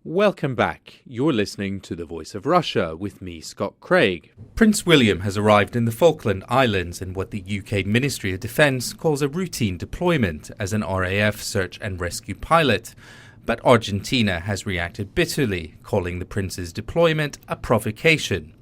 Welcome back. You're listening to The Voice of Russia with me, Scott Craig. Prince William has arrived in the Falkland Islands in what the UK Ministry of Defence calls a routine deployment as an RAF search and rescue pilot. But Argentina has reacted bitterly, calling the prince's deployment a provocation.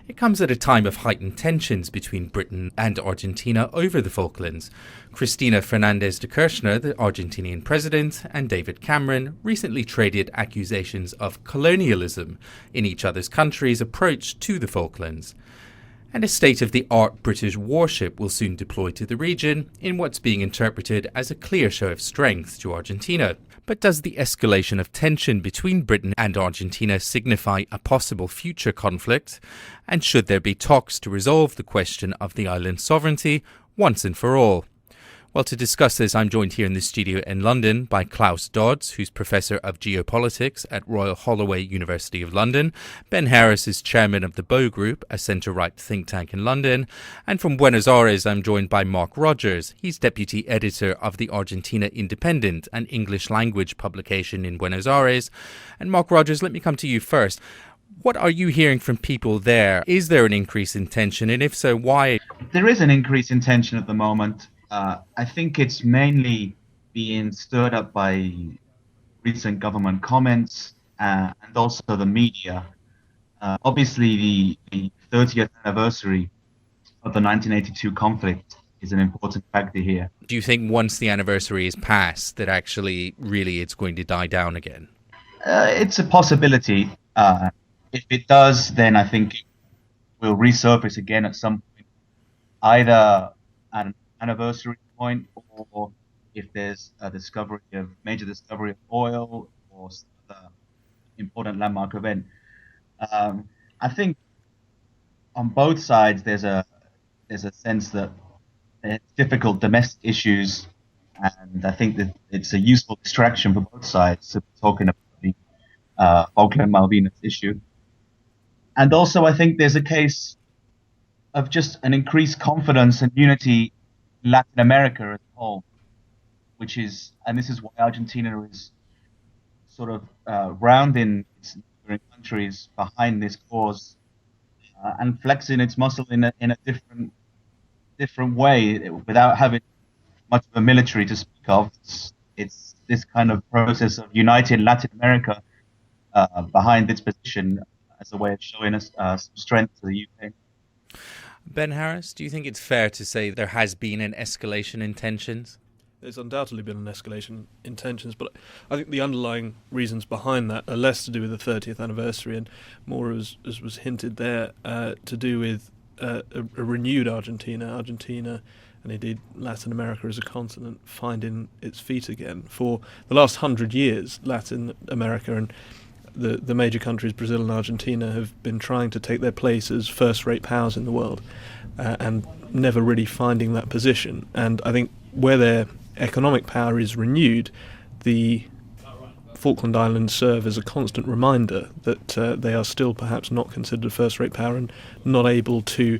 It comes at a time of heightened tensions between Britain and Argentina over the Falklands. Cristina Fernández de Kirchner, the Argentinian president, and David Cameron recently traded accusations of colonialism in each other's countries' approach to the Falklands. And a state-of-the-art British warship will soon deploy to the region in what's being interpreted as a clear show of strength to Argentina. But does the escalation of tension between Britain and Argentina signify a possible future conflict? And should there be talks to resolve the question of the island's sovereignty once and for all? Well, to discuss this, I'm joined here in the studio in London by Klaus Dodds, who's Professor of Geopolitics at Royal Holloway University of London. Ben Harris is Chairman of the Bow Group, a centre-right think tank in London. And from Buenos Aires, I'm joined by Marc Rogers. He's Deputy Editor of the Argentina Independent, an English-language publication in Buenos Aires. And Marc Rogers, let me come to you first. What are you hearing from people there? Is there an increase in tension? And if so, why? There is an increase in tension at the moment. I think it's mainly being stirred up by recent government comments and also the media. Obviously, the 30th anniversary of the 1982 conflict is an important factor here. Do you think once the anniversary is passed that actually really it's going to die down again? It's a possibility. If it does, then I think it will resurface again at some point, either at an anniversary point, or if there's a major discovery of oil or some important landmark event. I think on both sides there's a sense that it's difficult domestic issues, and I think that it's a useful distraction for both sides to be talking about the Falkland Malvinas issue. And also I think there's a case of just an increased confidence and unity in Latin America as a whole, and this is why Argentina is sort of rounding its neighboring countries behind this cause and flexing its muscle in a different way without having much of a military to speak of. It's this kind of process of uniting Latin America behind its position as a way of showing us some strength to the UK. Ben Harris, do you think it's fair to say there has been an escalation in tensions? There's undoubtedly been an escalation in tensions, but I think the underlying reasons behind that are less to do with the 30th anniversary and more, as was hinted there, to do with a renewed Argentina, and indeed Latin America as a continent finding its feet again. For the last 100 years, Latin America and the major countries, Brazil and Argentina, have been trying to take their place as first-rate powers in the world and never really finding that position. And I think where their economic power is renewed, the Falkland Islands serve as a constant reminder that they are still perhaps not considered a first-rate power and not able to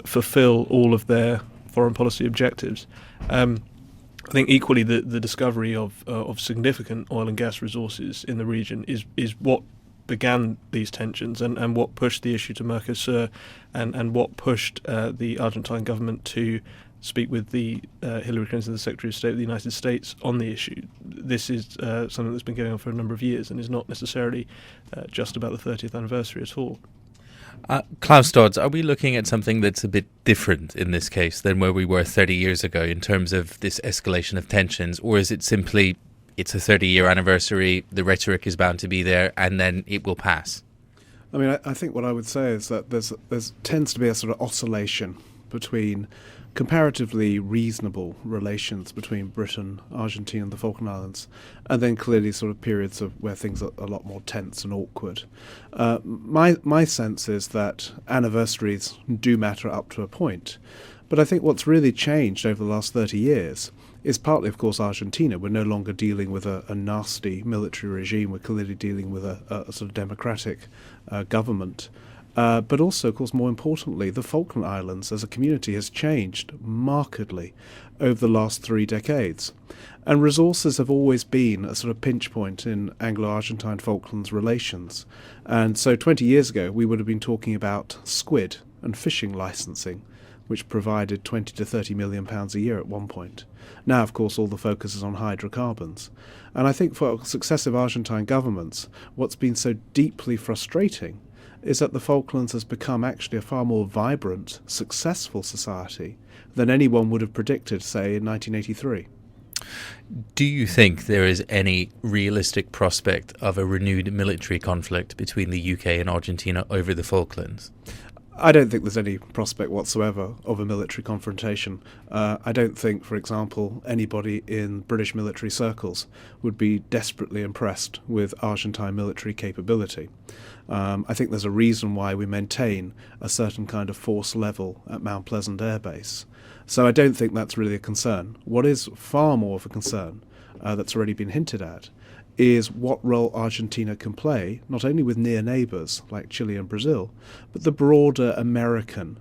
fulfil all of their foreign policy objectives. I think equally the discovery of significant oil and gas resources in the region is what began these tensions and what pushed the issue to Mercosur and what pushed the Argentine government to speak with the Hillary Clinton, the Secretary of State of the United States, on the issue. This is something that's been going on for a number of years and is not necessarily just about the 30th anniversary at all. Klaus Dodds, are we looking at something that's a bit different in this case than where we were 30 years ago in terms of this escalation of tensions? Or is it simply, it's a 30-year anniversary, the rhetoric is bound to be there, and then it will pass? I mean, I think what I would say is that there's tends to be a sort of oscillation between comparatively reasonable relations between Britain, Argentina and the Falkland Islands, and then clearly sort of periods of where things are a lot more tense and awkward. My sense is that anniversaries do matter up to a point, but I think what's really changed over the last 30 years is partly, of course, Argentina. We're no longer dealing with a nasty military regime. We're clearly dealing with a sort of democratic government. But also, of course, more importantly, the Falkland Islands as a community has changed markedly over the last 3 decades. And resources have always been a sort of pinch point in Anglo-Argentine Falklands relations. And so 20 years ago, we would have been talking about squid and fishing licensing, which provided 20 to 30 million pounds a year at one point. Now, of course, all the focus is on hydrocarbons. And I think for successive Argentine governments, what's been so deeply frustrating is that the Falklands has become actually a far more vibrant, successful society than anyone would have predicted, say, in 1983. Do you think there is any realistic prospect of a renewed military conflict between the UK and Argentina over the Falklands? I don't think there's any prospect whatsoever of a military confrontation. I don't think, for example, anybody in British military circles would be desperately impressed with Argentine military capability. I think there's a reason why we maintain a certain kind of force level at Mount Pleasant Air Base. So I don't think that's really a concern. What is far more of a concern, that's already been hinted at, is what role Argentina can play, not only with near neighbours like Chile and Brazil, but the broader American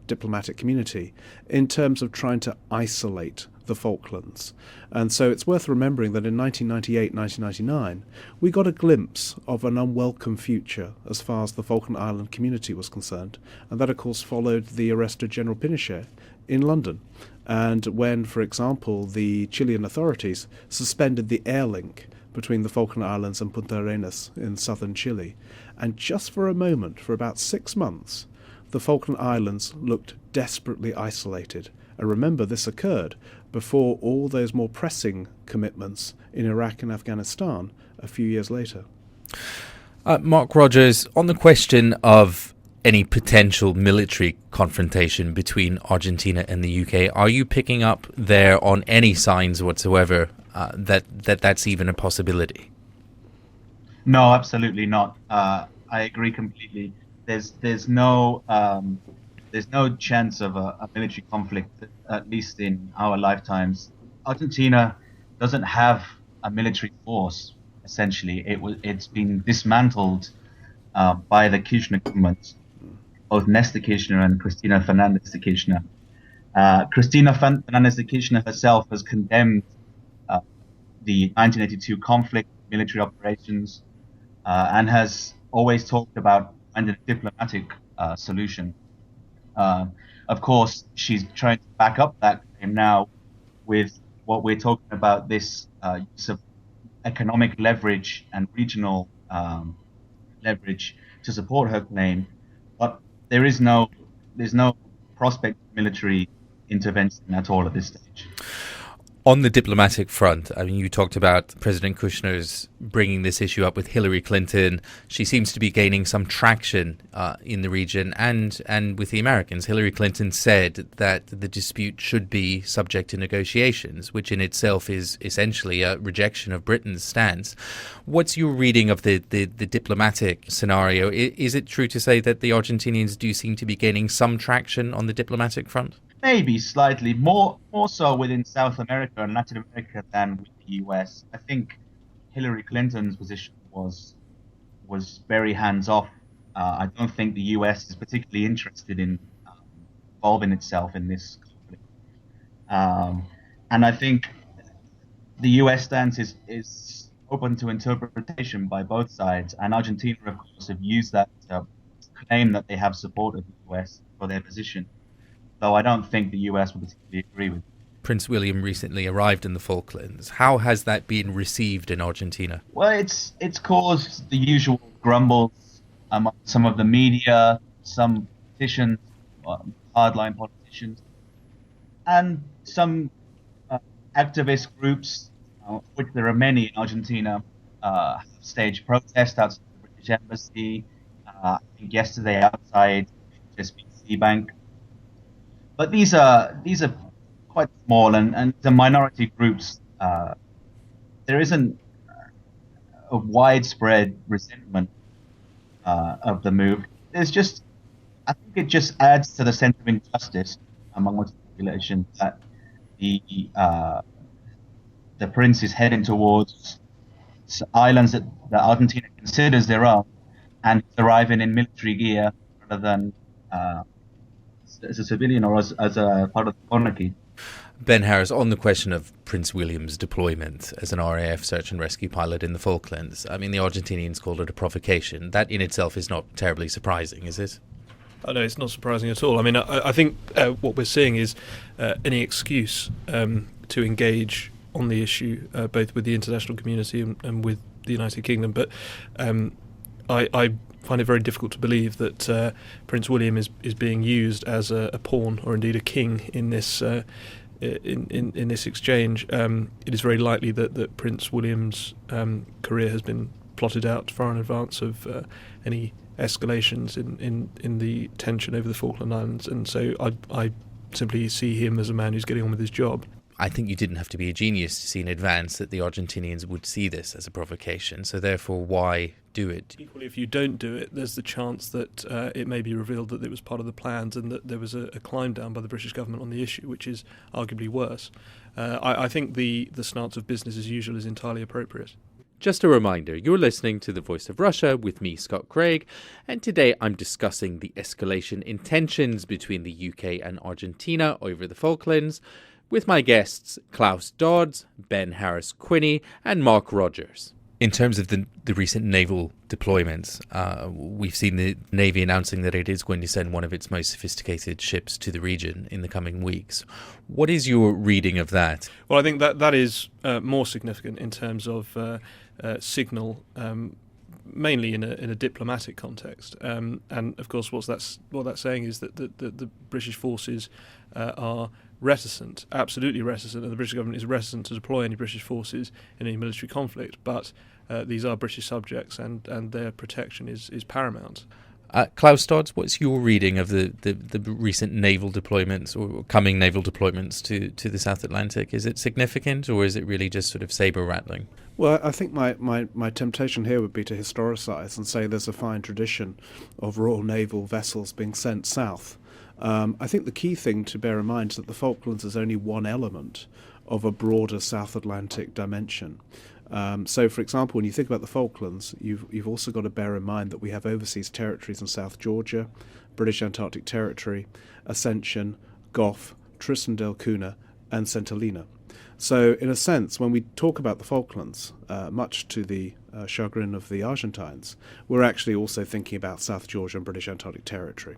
diplomatic community in terms of trying to isolate the Falklands. And so it's worth remembering that in 1998, 1999, we got a glimpse of an unwelcome future as far as the Falkland Island community was concerned. And that, of course, followed the arrest of General Pinochet in London. And when, for example, the Chilean authorities suspended the air link between the Falkland Islands and Punta Arenas in southern Chile. And just for a moment, for about 6 months, the Falkland Islands looked desperately isolated. And remember, this occurred before all those more pressing commitments in Iraq and Afghanistan a few years later. Marc Rogers, on the question of any potential military confrontation between Argentina and the UK, are you picking up there on any signs whatsoever that's even a possibility? No, absolutely not. I agree completely. There's no chance of a military conflict, at least in our lifetimes. Argentina doesn't have a military force. Essentially, it's been dismantled by the Kirchner government, both Néstor Kirchner and Cristina Fernández de Kirchner. Cristina Fernández de Kirchner herself has condemned the 1982 conflict, military operations, and has always talked about finding a diplomatic solution. Of course, she's trying to back up that claim now with what we're talking about, this use of economic leverage and regional leverage to support her claim. But there's no prospect of military intervention at all at this stage. On the diplomatic front, I mean, you talked about President Kushner's bringing this issue up with Hillary Clinton. She seems to be gaining some traction in the region and with the Americans. Hillary Clinton said that the dispute should be subject to negotiations, which in itself is essentially a rejection of Britain's stance. What's your reading of the diplomatic scenario? Is it true to say that the Argentinians do seem to be gaining some traction on the diplomatic front? Maybe slightly more so within South America and Latin America than with the US. I think Hillary Clinton's position was very hands-off. I don't think the US is particularly interested in involving itself in this conflict. And I think the US stance is open to interpretation by both sides. And Argentina, of course, have used that to claim that they have supported the US for their position. Though I don't think the US would particularly agree with it. Prince William recently arrived in the Falklands. How has that been received in Argentina? Well, it's caused the usual grumbles among some of the media, some politicians, hardline politicians, and some activist groups, which there are many in Argentina, have staged protests outside the British Embassy. I think yesterday outside HSBC Bank. But these are quite small and the minority groups. There isn't a widespread resentment of the move. I think it just adds to the sense of injustice among the population that the prince is heading towards islands that Argentina considers their own, and he's arriving in military gear rather than as a civilian or as a part of the monarchy. Ben Harris, on the question of Prince William's deployment as an RAF search and rescue pilot in the Falklands, I mean, the Argentinians called it a provocation. That in itself is not terribly surprising, is it? Oh, no, it's not surprising at all. I mean, I think what we're seeing is any excuse to engage on the issue, both with the international community and with the United Kingdom. But I find it very difficult to believe that Prince William is being used as a pawn or indeed a king in this in this exchange. It is very likely that Prince William's career has been plotted out far in advance of any escalations in the tension over the Falkland Islands, and so I simply see him as a man who's getting on with his job. I think you didn't have to be a genius to see in advance that the Argentinians would see this as a provocation, so therefore why do it? Equally, if you don't do it, there's the chance that it may be revealed that it was part of the plans and that there was a climb down by the British government on the issue, which is arguably worse. I think the stance of business as usual is entirely appropriate. Just a reminder, you're listening to The Voice of Russia with me, Scott Craig, and today I'm discussing the escalation in tensions between the UK and Argentina over the Falklands with my guests Klaus Dodds, Ben Harris-Quinney and Marc Rogers. In terms of the recent naval deployments, we've seen the Navy announcing that it is going to send one of its most sophisticated ships to the region in the coming weeks. What is your reading of that? Well, I think that is more significant in terms of signal, mainly in a diplomatic context. And of course, what that's saying is that the British forces are reticent, absolutely reticent, and the British government is reticent to deploy any British forces in any military conflict. But these are British subjects, and their protection is paramount. Klaus Dodds, what's your reading of the recent naval deployments or coming naval deployments to the South Atlantic? Is it significant, or is it really just sort of saber rattling? Well, I think my temptation here would be to historicise and say there's a fine tradition of Royal Naval vessels being sent south. I think the key thing to bear in mind is that the Falklands is only one element of a broader South Atlantic dimension. So, for example, when you think about the Falklands, you've also got to bear in mind that we have overseas territories in South Georgia, British Antarctic Territory, Ascension, Gough, Tristan da Cunha, and St Helena. So, in a sense, when we talk about the Falklands, much to the chagrin of the Argentines, we're actually also thinking about South Georgia and British Antarctic Territory.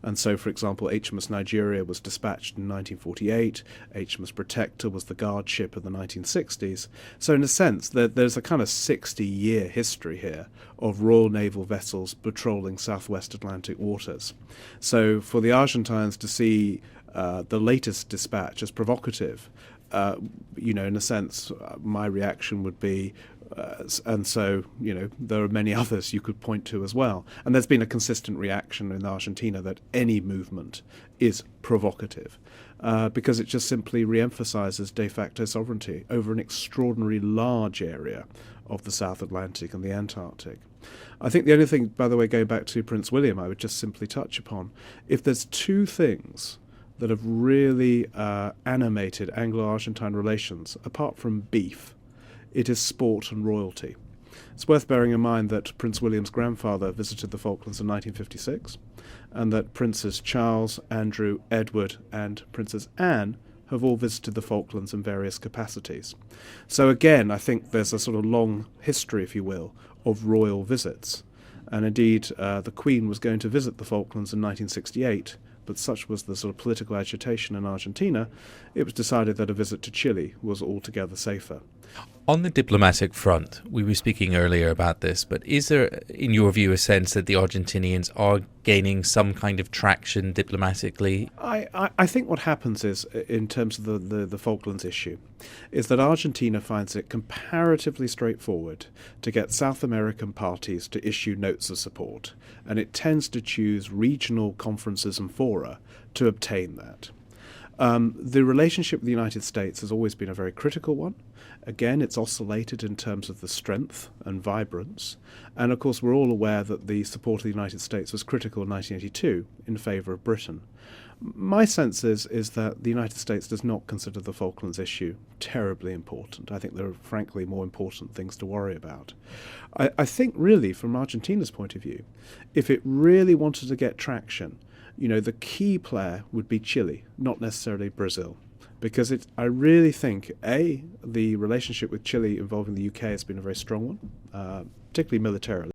And so, for example, HMS Nigeria was dispatched in 1948, HMS Protector was the guard ship of the 1960s. So in a sense, there's a kind of 60-year history here of Royal Naval vessels patrolling southwest Atlantic waters. So for the Argentines to see the latest dispatch as provocative, in a sense, my reaction would be, and so, there are many others you could point to as well. And there's been a consistent reaction in Argentina that any movement is provocative, because it just simply re-emphasizes de facto sovereignty over an extraordinarily large area of the South Atlantic and the Antarctic. I think the only thing, by the way, going back to Prince William, I would just simply touch upon, if there's two things that have really animated Anglo-Argentine relations, apart from beef, it is sport and royalty. It's worth bearing in mind that Prince William's grandfather visited the Falklands in 1956, and that Princes Charles, Andrew, Edward, and Princess Anne have all visited the Falklands in various capacities. So again, I think there's a sort of long history, if you will, of royal visits. And indeed, the Queen was going to visit the Falklands in 1968, but such was the sort of political agitation in Argentina, it was decided that a visit to Chile was altogether safer. On the diplomatic front, we were speaking earlier about this, but is there, in your view, a sense that the Argentinians are gaining some kind of traction diplomatically? I think what happens is, in terms of the Falklands issue, is that Argentina finds it comparatively straightforward to get South American parties to issue notes of support, and it tends to choose regional conferences and fora to obtain that. The relationship with the United States has always been a very critical one, Again, it's oscillated in terms of the strength and vibrance. And of course, we're all aware that the support of the United States was critical in 1982 in favour of Britain. My sense is that the United States does not consider the Falklands issue terribly important. I think there are, frankly, more important things to worry about. I think, really, from Argentina's point of view, if it really wanted to get traction, the key player would be Chile, not necessarily Brazil. Because I really think, the relationship with Chile involving the UK has been a very strong one, particularly militarily.